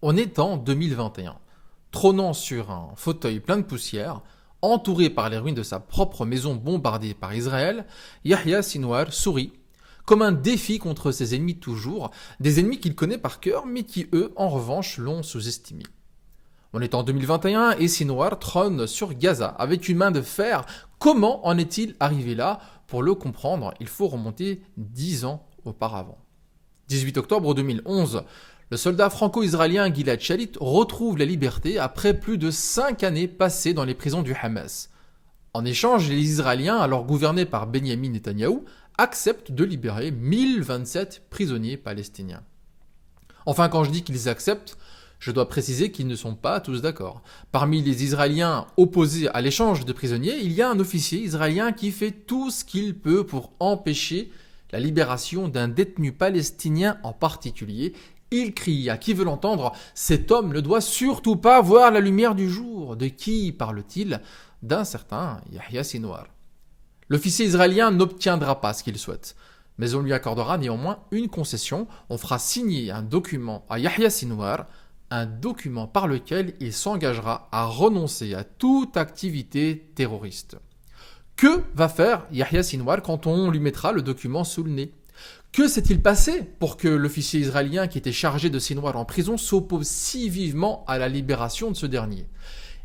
On est en 2021. Trônant sur un fauteuil plein de poussière, entouré par les ruines de sa propre maison bombardée par Israël, Yahya Sinwar sourit, comme un défi contre ses ennemis de toujours, des ennemis qu'il connaît par cœur, mais qui eux, en revanche, l'ont sous-estimé. On est en 2021 et Sinwar trône sur Gaza avec une main de fer. Comment en est-il arrivé là? Pour le comprendre, il faut remonter 10 ans auparavant. 18 octobre 2011, le soldat franco-israélien Gilad Shalit retrouve la liberté après plus de 5 années passées dans les prisons du Hamas. En échange, les Israéliens, alors gouvernés par Benyamin Netanyahou, acceptent de libérer 1027 prisonniers palestiniens. Enfin, quand je dis qu'ils acceptent, je dois préciser qu'ils ne sont pas tous d'accord. Parmi les Israéliens opposés à l'échange de prisonniers, il y a un officier israélien qui fait tout ce qu'il peut pour empêcher la libération d'un détenu palestinien en particulier. Il crie à qui veut l'entendre, cet homme ne doit surtout pas voir la lumière du jour. De qui parle-t-il? D'un certain Yahya Sinwar. L'officier israélien n'obtiendra pas ce qu'il souhaite, mais on lui accordera néanmoins une concession. On fera signer un document à Yahya Sinwar, un document par lequel il s'engagera à renoncer à toute activité terroriste. Que va faire Yahya Sinwar quand on lui mettra le document sous le nez? Que s'est-il passé pour que l'officier israélien qui était chargé de Sinwar en prison s'oppose si vivement à la libération de ce dernier?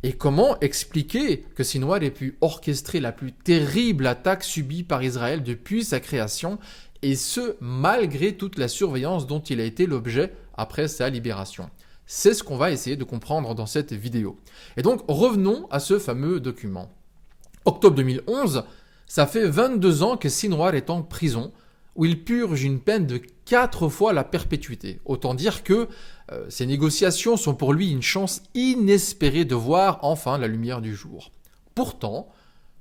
Et comment expliquer que Sinwar ait pu orchestrer la plus terrible attaque subie par Israël depuis sa création, et ce, malgré toute la surveillance dont il a été l'objet après sa libération? C'est ce qu'on va essayer de comprendre dans cette vidéo. Et donc, revenons à ce fameux document. Octobre 2011, ça fait 22 ans que Sinwar est en prison, où il purge une peine de 4 fois la perpétuité. Autant dire que ces négociations sont pour lui une chance inespérée de voir enfin la lumière du jour. Pourtant,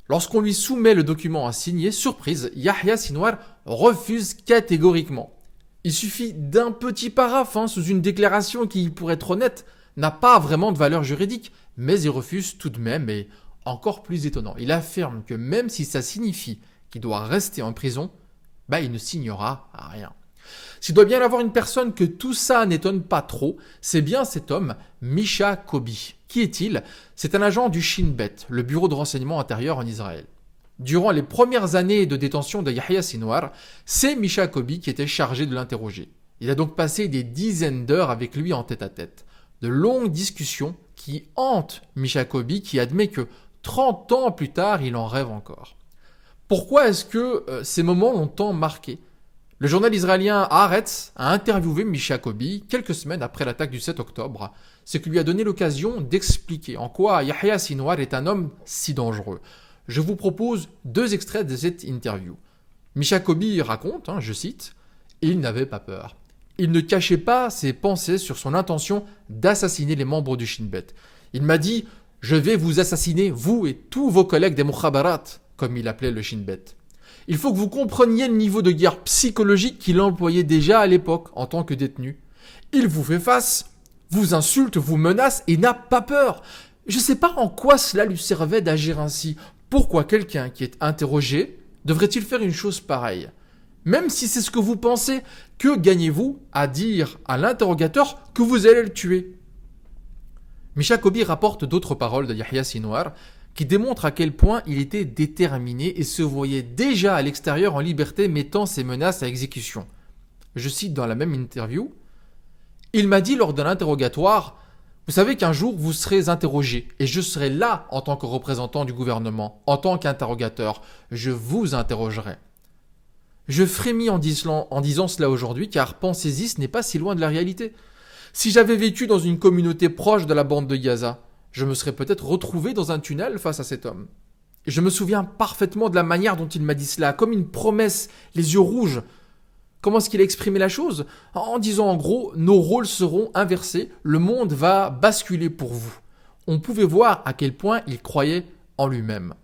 lorsqu'on lui soumet le document à signer, surprise, Yahya Sinwar refuse catégoriquement. Il suffit d'un petit paraphe sous une déclaration qui, pour être honnête, n'a pas vraiment de valeur juridique, mais il refuse tout de même, et encore plus étonnant, il affirme que même si ça signifie qu'il doit rester en prison, il ne signera rien. S'il doit bien y avoir une personne que tout ça n'étonne pas trop, c'est bien cet homme, Misha Kobi. Qui est-il? C'est un agent du Shin Bet, le bureau de renseignement intérieur en Israël. Durant les premières années de détention de Yahya Sinwar, c'est Misha Kobi qui était chargé de l'interroger. Il a donc passé des dizaines d'heures avec lui en tête-à-tête. De longues discussions qui hantent Misha Kobi, qui admet que 30 ans plus tard, il en rêve encore. Pourquoi est-ce que ces moments l'ont tant marqué? Le journal israélien Haaretz a interviewé Misha Kobi quelques semaines après l'attaque du 7 octobre, ce qui lui a donné l'occasion d'expliquer en quoi Yahya Sinwar est un homme si dangereux. Je vous propose 2 extraits de cette interview. Misha Kobi raconte, je cite, « Il n'avait pas peur. Il ne cachait pas ses pensées sur son intention d'assassiner les membres du Shin Bet. Il m'a dit « Je vais vous assassiner, vous et tous vos collègues des Mukhabarat », comme il appelait le Shin Bet. Il faut que vous compreniez le niveau de guerre psychologique qu'il employait déjà à l'époque en tant que détenu. Il vous fait face, vous insulte, vous menace et n'a pas peur. Je ne sais pas en quoi cela lui servait d'agir ainsi. Pourquoi quelqu'un qui est interrogé devrait-il faire une chose pareille? Même si c'est ce que vous pensez, que gagnez-vous à dire à l'interrogateur que vous allez le tuer? Misha Kobi rapporte d'autres paroles de Yahya Sinwar qui démontrent à quel point il était déterminé et se voyait déjà à l'extérieur en liberté mettant ses menaces à exécution. Je cite dans la même interview, « Il m'a dit lors de l'interrogatoire « Vous savez qu'un jour vous serez interrogé et je serai là en tant que représentant du gouvernement, en tant qu'interrogateur. Je vous interrogerai. » Je frémis en disant cela aujourd'hui car pensez-y, ce n'est pas si loin de la réalité. Si j'avais vécu dans une communauté proche de la bande de Gaza, je me serais peut-être retrouvé dans un tunnel face à cet homme. Et je me souviens parfaitement de la manière dont il m'a dit cela, comme une promesse, les yeux rouges. Comment est-ce qu'il a exprimé la chose? En disant en gros, nos rôles seront inversés, le monde va basculer pour vous. On pouvait voir à quel point il croyait en lui-même.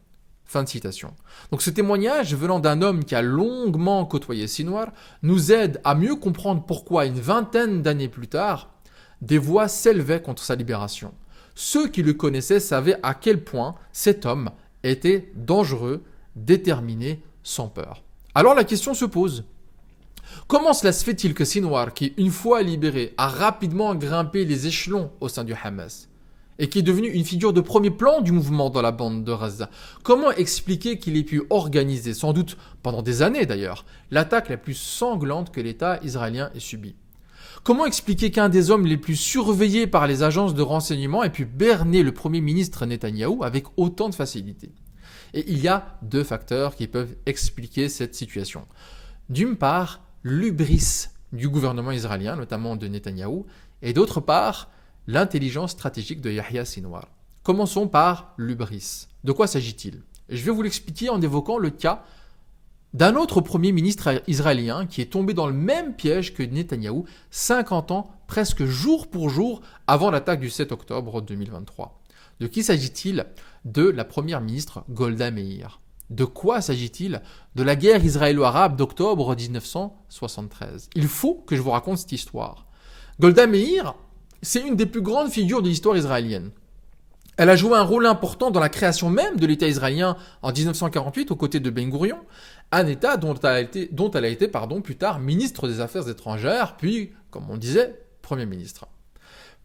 Fin de citation. Donc ce témoignage venant d'un homme qui a longuement côtoyé Sinwar nous aide à mieux comprendre pourquoi une vingtaine d'années plus tard, des voix s'élevaient contre sa libération. Ceux qui le connaissaient savaient à quel point cet homme était dangereux, déterminé, sans peur. Alors la question se pose. Comment cela se fait-il que Sinwar, qui une fois libéré, a rapidement grimpé les échelons au sein du Hamas et qui est devenu une figure de premier plan du mouvement dans la bande de Gaza? Comment expliquer qu'il ait pu organiser, sans doute pendant des années d'ailleurs, l'attaque la plus sanglante que l'État israélien ait subie? Comment expliquer qu'un des hommes les plus surveillés par les agences de renseignement ait pu berner le Premier ministre Netanyahou avec autant de facilité? Et il y a deux facteurs qui peuvent expliquer cette situation. D'une part, l'hubris du gouvernement israélien, notamment de Netanyahou, et d'autre part, l'intelligence stratégique de Yahya Sinwar. Commençons par l'hubris. De quoi s'agit-il? Je vais vous l'expliquer en évoquant le cas d'un autre premier ministre israélien qui est tombé dans le même piège que Netanyahou 50 ans, presque jour pour jour, avant l'attaque du 7 octobre 2023. De qui s'agit-il? De la première ministre Golda Meir. De quoi s'agit-il? De la guerre israélo-arabe d'octobre 1973. Il faut que je vous raconte cette histoire. Golda Meir, c'est une des plus grandes figures de l'histoire israélienne. Elle a joué un rôle important dans la création même de l'État israélien en 1948 aux côtés de Ben Gourion, un État dont elle a été plus tard ministre des Affaires étrangères, puis, comme on disait, Premier ministre.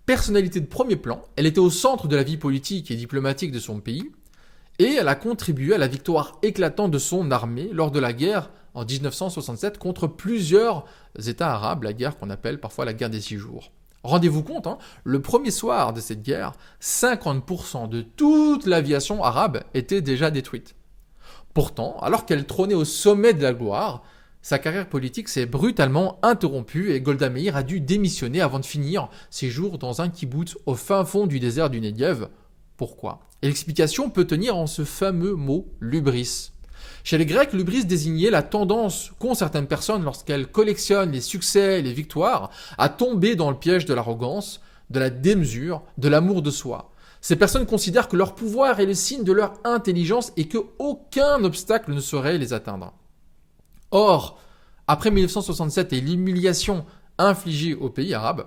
Personnalité de premier plan, elle était au centre de la vie politique et diplomatique de son pays, et elle a contribué à la victoire éclatante de son armée lors de la guerre en 1967 contre plusieurs États arabes, la guerre qu'on appelle parfois la guerre des 6 jours. Rendez-vous compte, le premier soir de cette guerre, 50% de toute l'aviation arabe était déjà détruite. Pourtant, alors qu'elle trônait au sommet de la gloire, sa carrière politique s'est brutalement interrompue et Golda Meir a dû démissionner avant de finir ses jours dans un kibboutz au fin fond du désert du Negev. Pourquoi? Et l'explication peut tenir en ce fameux mot l'hubris. Chez les Grecs, l'hubris désignait la tendance qu'ont certaines personnes lorsqu'elles collectionnent les succès et les victoires à tomber dans le piège de l'arrogance, de la démesure, de l'amour de soi. Ces personnes considèrent que leur pouvoir est le signe de leur intelligence et qu'aucun obstacle ne saurait les atteindre. Or, après 1967 et l'humiliation infligée aux pays arabes,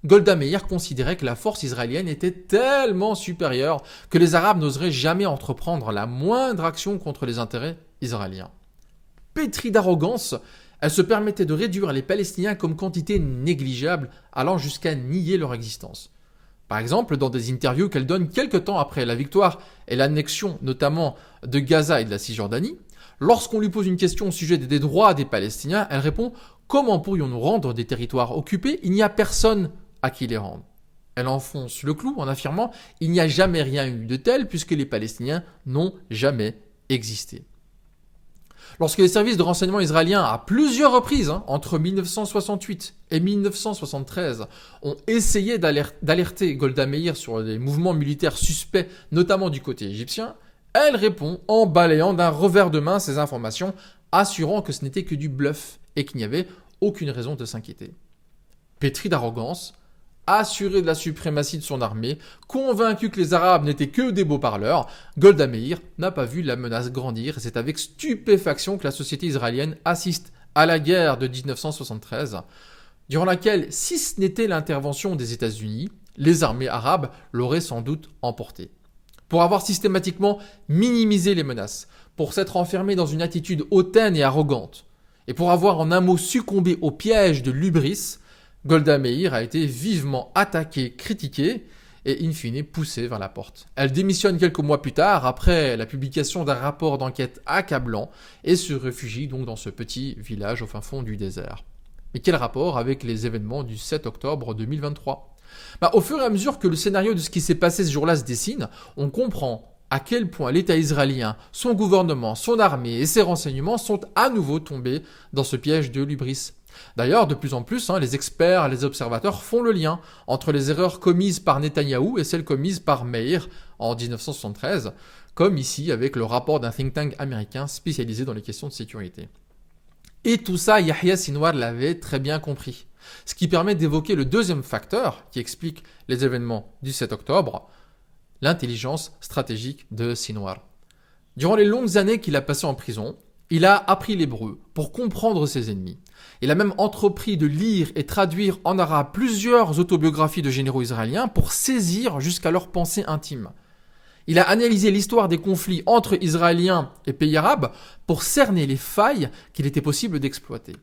Golda Meir considérait que la force israélienne était tellement supérieure que les Arabes n'oseraient jamais entreprendre la moindre action contre les intérêts israéliens. Pétrie d'arrogance, elle se permettait de réduire les Palestiniens comme quantité négligeable, allant jusqu'à nier leur existence. Par exemple, dans des interviews qu'elle donne quelque temps après la victoire et l'annexion notamment de Gaza et de la Cisjordanie, lorsqu'on lui pose une question au sujet des droits des Palestiniens, elle répond « Comment pourrions-nous rendre des territoires occupés? Il n'y a personne à qui les rendre ». Elle enfonce le clou en affirmant « Il n'y a jamais rien eu de tel puisque les Palestiniens n'ont jamais existé ». Lorsque les services de renseignement israéliens, à plusieurs reprises, entre 1968 et 1973, ont essayé d'alerter Golda Meir sur des mouvements militaires suspects, notamment du côté égyptien, elle répond en balayant d'un revers de main ces informations, assurant que ce n'était que du bluff et qu'il n'y avait aucune raison de s'inquiéter. Pétrie d'arrogance, assurée de la suprématie de son armée, convaincue que les Arabes n'étaient que des beaux parleurs, Golda Meir n'a pas vu la menace grandir et c'est avec stupéfaction que la société israélienne assiste à la guerre de 1973, durant laquelle, si ce n'était l'intervention des États-Unis, les armées arabes l'auraient sans doute emportée. Pour avoir systématiquement minimisé les menaces, pour s'être enfermé dans une attitude hautaine et arrogante, et pour avoir en un mot succombé au piège de l'hubris, Golda Meir a été vivement attaquée, critiquée et in fine poussée vers la porte. Elle démissionne quelques mois plus tard après la publication d'un rapport d'enquête accablant et se réfugie donc dans ce petit village au fin fond du désert. Mais quel rapport avec les événements du 7 octobre 2023 ? Au fur et à mesure que le scénario de ce qui s'est passé ce jour-là se dessine, on comprend à quel point l'État israélien, son gouvernement, son armée et ses renseignements sont à nouveau tombés dans ce piège de l'hubris. D'ailleurs, de plus en plus, les experts et les observateurs font le lien entre les erreurs commises par Netanyahou et celles commises par Meir en 1973, comme ici avec le rapport d'un think tank américain spécialisé dans les questions de sécurité. Et tout ça, Yahya Sinwar l'avait très bien compris. Ce qui permet d'évoquer le deuxième facteur qui explique les événements du 7 octobre, l'intelligence stratégique de Sinwar. Durant les longues années qu'il a passées en prison, il a appris l'hébreu pour comprendre ses ennemis. Il a même entrepris de lire et traduire en arabe plusieurs autobiographies de généraux israéliens pour saisir jusqu'à leurs pensées intimes. Il a analysé l'histoire des conflits entre Israéliens et pays arabes pour cerner les failles qu'il était possible d'exploiter.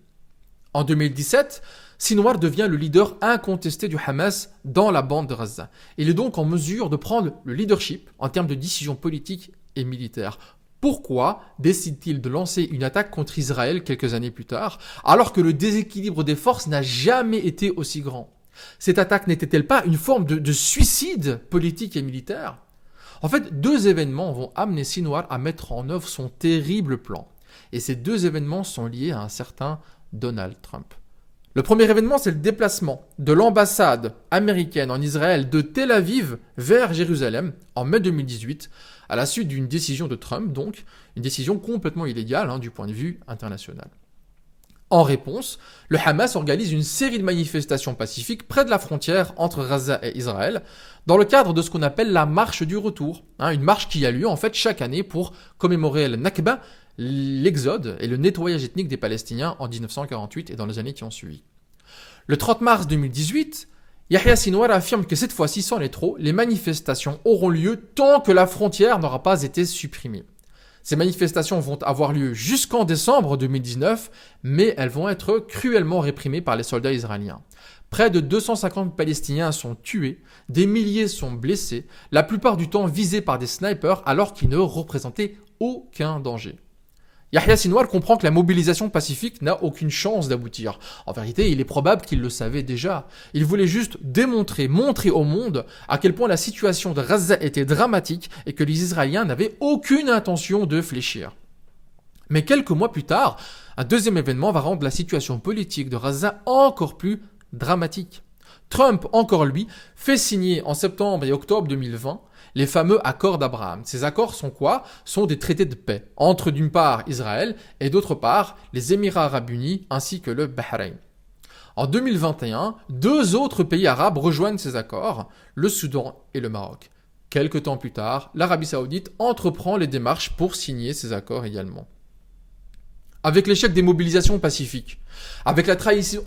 En 2017, Sinwar devient le leader incontesté du Hamas dans la bande de Gaza. Il est donc en mesure de prendre le leadership en termes de décisions politiques et militaires. Pourquoi décide-t-il de lancer une attaque contre Israël quelques années plus tard, alors que le déséquilibre des forces n'a jamais été aussi grand? Cette attaque n'était-elle pas une forme de suicide politique et militaire? En fait, deux événements vont amener Sinwar à mettre en œuvre son terrible plan. Et ces deux événements sont liés à un certain Donald Trump. Le premier événement, c'est le déplacement de l'ambassade américaine en Israël de Tel Aviv vers Jérusalem en mai 2018, à la suite d'une décision de Trump, donc une décision complètement illégale du point de vue international. En réponse, le Hamas organise une série de manifestations pacifiques près de la frontière entre Gaza et Israël, dans le cadre de ce qu'on appelle la marche du retour, une marche qui a lieu en fait chaque année pour commémorer le Nakba, l'exode et le nettoyage ethnique des Palestiniens en 1948 et dans les années qui ont suivi. Le 30 mars 2018, Yahya Sinwar affirme que cette fois-ci, sans les trop, les manifestations auront lieu tant que la frontière n'aura pas été supprimée. Ces manifestations vont avoir lieu jusqu'en décembre 2019, mais elles vont être cruellement réprimées par les soldats israéliens. Près de 250 Palestiniens sont tués, des milliers sont blessés, la plupart du temps visés par des snipers alors qu'ils ne représentaient aucun danger. Yahya Sinwar comprend que la mobilisation pacifique n'a aucune chance d'aboutir. En vérité, il est probable qu'il le savait déjà. Il voulait juste montrer au monde à quel point la situation de Gaza était dramatique et que les Israéliens n'avaient aucune intention de fléchir. Mais quelques mois plus tard, un deuxième événement va rendre la situation politique de Gaza encore plus dramatique. Trump, encore lui, fait signer en septembre et octobre 2020 les fameux accords d'Abraham. Ces accords sont quoi? Sont des traités de paix entre d'une part Israël et d'autre part les Émirats arabes unis ainsi que le Bahreïn. En 2021, deux autres pays arabes rejoignent ces accords, le Soudan et le Maroc. Quelque temps plus tard, l'Arabie saoudite entreprend les démarches pour signer ces accords également. Avec l'échec des mobilisations pacifiques, avec la trahison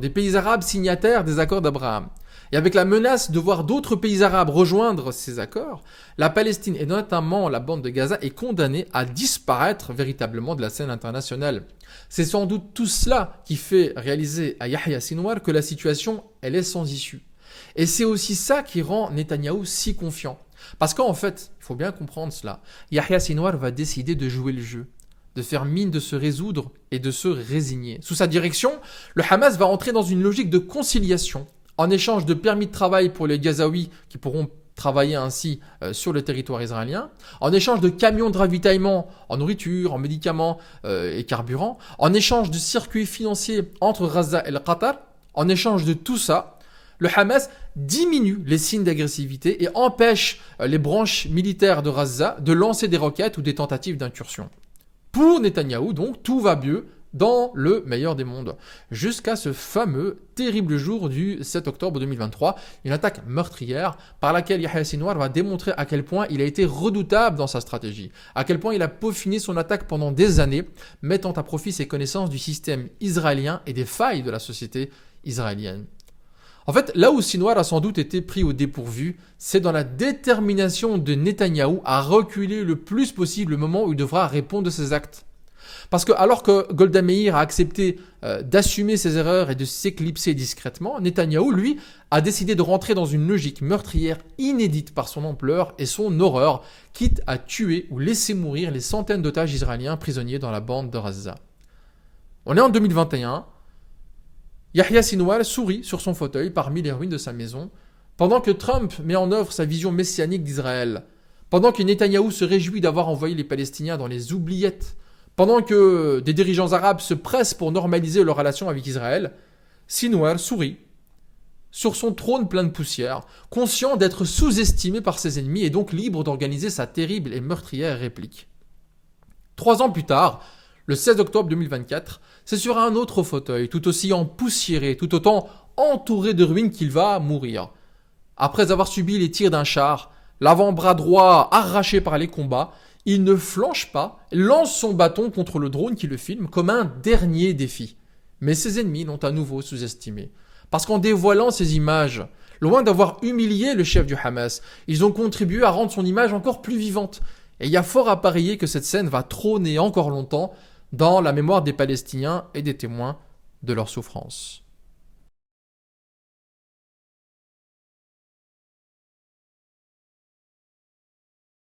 des pays arabes signataires des accords d'Abraham, et avec la menace de voir d'autres pays arabes rejoindre ces accords, la Palestine et notamment la bande de Gaza est condamnée à disparaître véritablement de la scène internationale. C'est sans doute tout cela qui fait réaliser à Yahya Sinwar que la situation, elle est sans issue. Et c'est aussi ça qui rend Netanyahou si confiant. Parce qu'en fait, il faut bien comprendre cela, Yahya Sinwar va décider de jouer le jeu, de faire mine de se résoudre et de se résigner. Sous sa direction, le Hamas va entrer dans une logique de conciliation. En échange de permis de travail pour les Gazaouis qui pourront travailler ainsi sur le territoire israélien, en échange de camions de ravitaillement en nourriture, en médicaments et carburant, en échange de circuits financiers entre Gaza et le Qatar, en échange de tout ça, le Hamas diminue les signes d'agressivité et empêche les branches militaires de Gaza de lancer des roquettes ou des tentatives d'incursion. Pour Netanyahou, donc, tout va mieux dans le meilleur des mondes, jusqu'à ce fameux terrible jour du 7 octobre 2023, une attaque meurtrière par laquelle Yahya Sinwar va démontrer à quel point il a été redoutable dans sa stratégie, à quel point il a peaufiné son attaque pendant des années, mettant à profit ses connaissances du système israélien et des failles de la société israélienne. En fait, là où Sinwar a sans doute été pris au dépourvu, c'est dans la détermination de Netanyahou à reculer le plus possible le moment où il devra répondre de ses actes. Parce que alors que Golda Meir a accepté d'assumer ses erreurs et de s'éclipser discrètement, Netanyahou, lui, a décidé de rentrer dans une logique meurtrière inédite par son ampleur et son horreur, quitte à tuer ou laisser mourir les centaines d'otages israéliens prisonniers dans la bande de Gaza. On est en 2021, Yahya Sinwar sourit sur son fauteuil parmi les ruines de sa maison, pendant que Trump met en œuvre sa vision messianique d'Israël, pendant que Netanyahou se réjouit d'avoir envoyé les Palestiniens dans les oubliettes, pendant que des dirigeants arabes se pressent pour normaliser leurs relations avec Israël, Sinwar sourit sur son trône plein de poussière, conscient d'être sous-estimé par ses ennemis et donc libre d'organiser sa terrible et meurtrière réplique. 3 ans plus tard, le 16 octobre 2024, c'est sur un autre fauteuil, tout aussi empoussiéré, tout autant entouré de ruines qu'il va mourir. Après avoir subi les tirs d'un char, l'avant-bras droit arraché par les combats, il ne flanche pas, lance son bâton contre le drone qui le filme comme un dernier défi. Mais ses ennemis l'ont à nouveau sous-estimé. Parce qu'en dévoilant ces images, loin d'avoir humilié le chef du Hamas, ils ont contribué à rendre son image encore plus vivante. Et il y a fort à parier que cette scène va trôner encore longtemps dans la mémoire des Palestiniens et des témoins de leur souffrance.